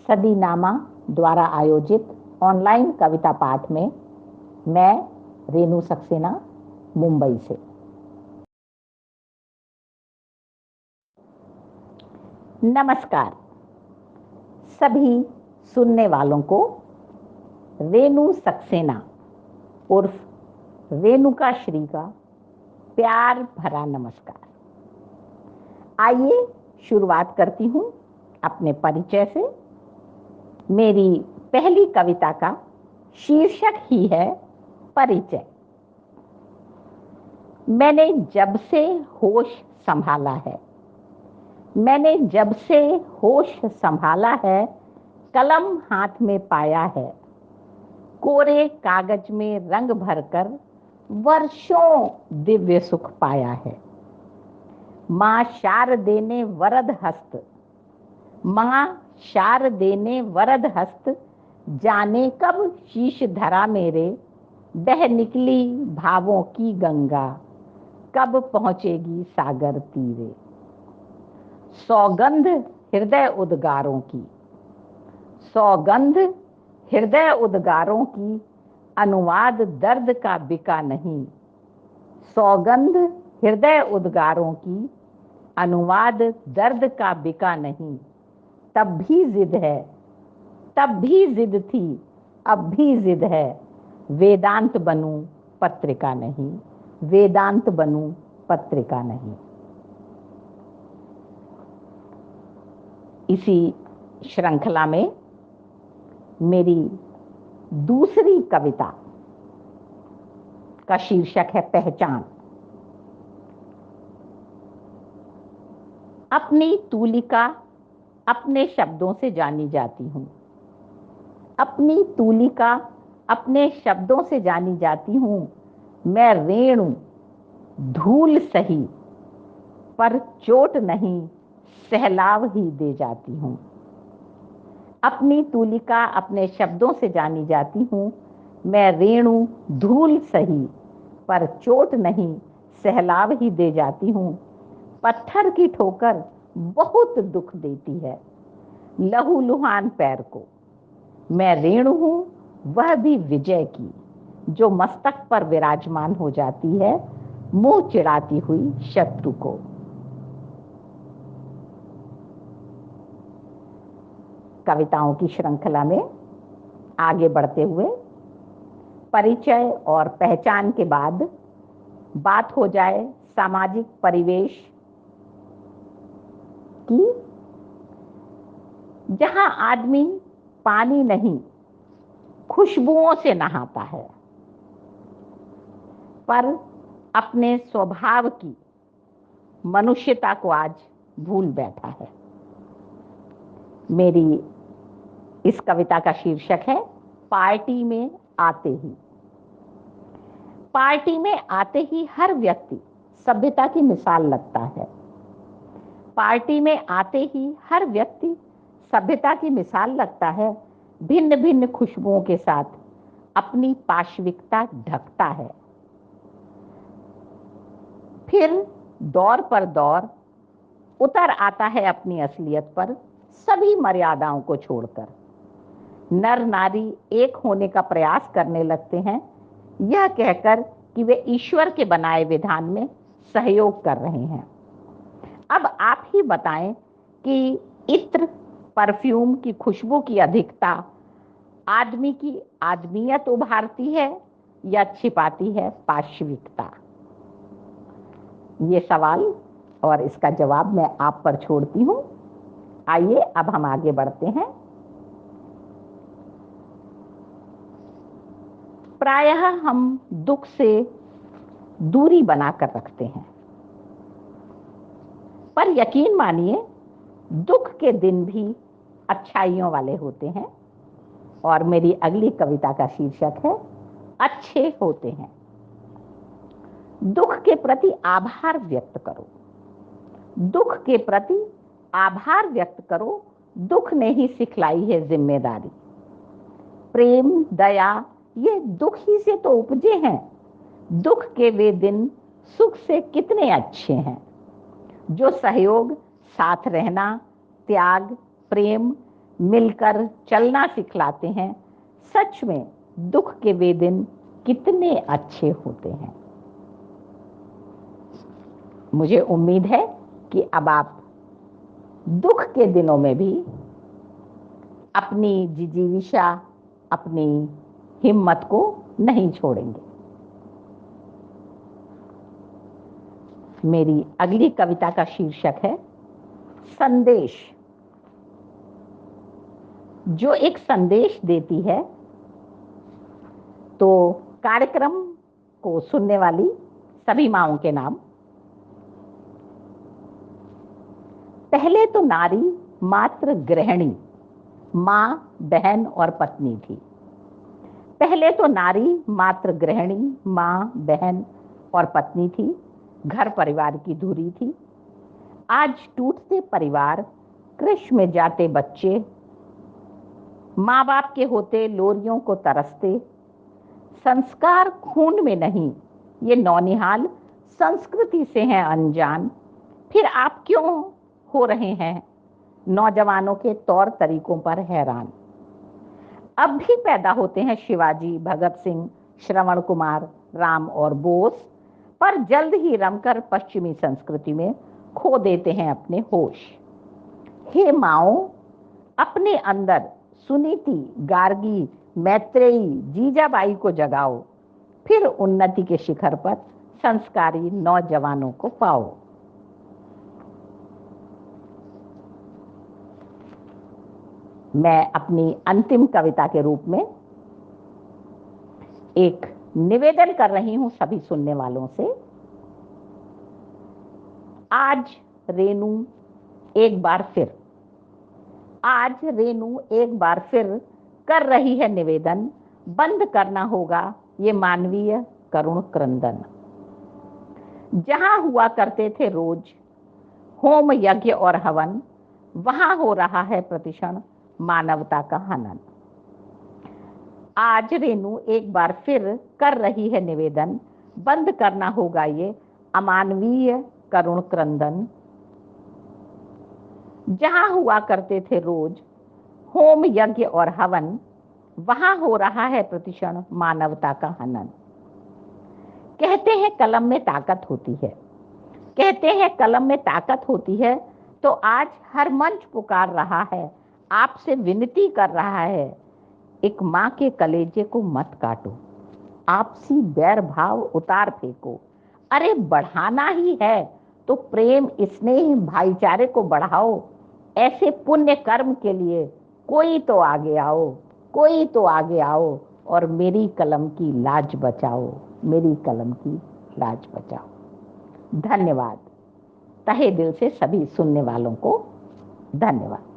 सदीनामा द्वारा आयोजित ऑनलाइन कविता पाठ में मैं रेणु सक्सेना मुंबई से। नमस्कार सभी सुनने वालों को रेणु सक्सेना उर्फ रेणुका श्री का प्यार भरा नमस्कार। आइए शुरुआत करती हूँ अपने परिचय से। मेरी पहली कविता का शीर्षक ही है परिचय। मैंने जब से होश संभाला है, मैंने जब से होश संभाला है, कलम हाथ में पाया है, कोरे कागज में रंग भरकर वर्षों दिव्य सुख पाया है। माँ शारदे ने वरद हस्त, माँ शारदे ने वरद हस्त, जाने कब शीश धरा मेरे, बह निकली भावों की गंगा, कब पहुंचेगी सागर तीरे। सौगंध हृदय उद्गारों की, सौगंध हृदय उद्गारों की, अनुवाद दर्द का बिका नहीं। सौगंध हृदय उद्गारों की, अनुवाद दर्द का बिका नहीं। तब भी जिद है, तब भी जिद थी, अब भी जिद है, वेदांत बनूं पत्रिका नहीं, वेदांत बनूं पत्रिका नहीं। इसी श्रृंखला में मेरी दूसरी कविता का शीर्षक है पहचान। अपनी तूलिका अपने शब्दों से जानी जाती हूँ, अपनी तूलिका अपने शब्दों से जानी जाती हूँ। मैं रेणु धूल सही पर चोट नहीं, सहलाव ही दे जाती हूँ। अपनी तूलिका अपने शब्दों से जानी जाती हूँ। मैं रेणु धूल सही पर चोट नहीं, सहलाव ही दे जाती हूँ। पत्थर की ठोकर बहुत दुख देती है, लहूलुहान पैर को। मैं रेणु हूँ वह भी विजय की, जो मस्तक पर विराजमान हो जाती है, मुंह चिढ़ाती हुई शत्रु को। कविताओं की श्रृंखला में आगे बढ़ते हुए परिचय और पहचान के बाद बात हो जाए सामाजिक परिवेश की, जहां आदमी पानी नहीं खुशबुओं से नहाता है, पर अपने स्वभाव की मनुष्यता को आज भूल बैठा है। मेरी इस कविता का शीर्षक है पार्टी में आते ही। पार्टी में आते ही हर व्यक्ति सभ्यता की मिसाल लगता है। पार्टी में आते ही हर व्यक्ति सभ्यता की मिसाल लगता है। भिन्न भिन्न खुशबुओं के साथ अपनी पाशविकता ढकता है। फिर दौर पर दौर उतर आता है अपनी असलियत पर, सभी मर्यादाओं को छोड़कर। नर नारी एक होने का प्रयास करने लगते हैं, यह कहकर कि वे ईश्वर के बनाए विधान में सहयोग कर रहे हैं। अब आप ही बताएं कि इत्र परफ्यूम की खुशबू की अधिकता आदमी की आदमियत उभारती है या छिपाती है पाशविकता? ये सवाल और इसका जवाब मैं आप पर छोड़ती हूं। आइए अब हम आगे बढ़ते हैं। प्रायः हम दुख से दूरी बनाकर रखते हैं, पर यकीन मानिए दुख के दिन भी अच्छाइयों वाले होते हैं। और मेरी अगली कविता का शीर्षक है अच्छे होते हैं। दुख के प्रति आभार व्यक्त करो, दुख के प्रति आभार व्यक्त करो। दुख ने ही सिखलाई है जिम्मेदारी। प्रेम दया ये दुख ही से तो उपजे हैं। दुख के वे दिन सुख से कितने अच्छे हैं, जो सहयोग, साथ रहना, त्याग, प्रेम मिलकर चलना सिखलाते हैं। सच में दुख के वे दिन कितने अच्छे होते हैं। मुझे उम्मीद है कि अब आप दुख के दिनों में भी अपनी जिजीविषा, अपनी हिम्मत को नहीं छोड़ेंगे। मेरी अगली कविता का शीर्षक है संदेश। जो एक संदेश देती है। तो कार्यक्रम को सुनने वाली सभी माँओं के नाम। पहले तो नारी मात्र गृहिणी, माँ, बहन और पत्नी थी। पहले तो नारी मात्र गृहिणी, माँ, बहन और पत्नी थी। घर परिवार की धुरी थी। आज टूटते परिवार, कृष में जाते बच्चे, माँ बाप के होते लोरियों को तरसते। संस्कार खून में नहीं, ये नौनिहाल संस्कृति से हैं अनजान। फिर आप क्यों हो रहे हैं नौजवानों के तौर तरीकों पर हैरान। अब भी पैदा होते हैं शिवाजी, भगत सिंह, श्रवण कुमार, राम और बोस, पर जल्द ही रमकर पश्चिमी संस्कृति में खो देते हैं अपने होश। हे माओ, अपने अंदर सुनीति, गार्गी, मैत्रेयी, जीजाबाई को जगाओ। फिर उन्नति के शिखर पर संस्कारी नौजवानों को पाओ। मैं अपनी अंतिम कविता के रूप में एक निवेदन कर रही हूं सभी सुनने वालों से। आज रेनू एक बार फिर कर रही है निवेदन। बंद करना होगा ये मानवीय करुण क्रंदन। जहां हुआ करते थे रोज होम, यज्ञ और हवन, वहां हो रहा है प्रतिक्षण मानवता का हनन। आज रेनू एक बार फिर कर रही है निवेदन। बंद करना होगा ये अमानवीय करुण क्रंदन। जहां हुआ करते थे रोज होम, यज्ञ और हवन, वहां हो रहा है प्रतिक्षण मानवता का हनन। कहते हैं कलम में ताकत होती है, कहते हैं कलम में ताकत होती है, तो आज हर मंच पुकार रहा है, आपसे विनती कर रहा है, एक माँ के कलेजे को मत काटो, आपसी बैर भाव उतार फेंको। अरे बढ़ाना ही है तो प्रेम, स्नेह, भाईचारे को बढ़ाओ। ऐसे पुण्य कर्म के लिए कोई तो आगे आओ, कोई तो आगे आओ और मेरी कलम की लाज बचाओ, मेरी कलम की लाज बचाओ। धन्यवाद। तहे दिल से सभी सुनने वालों को धन्यवाद।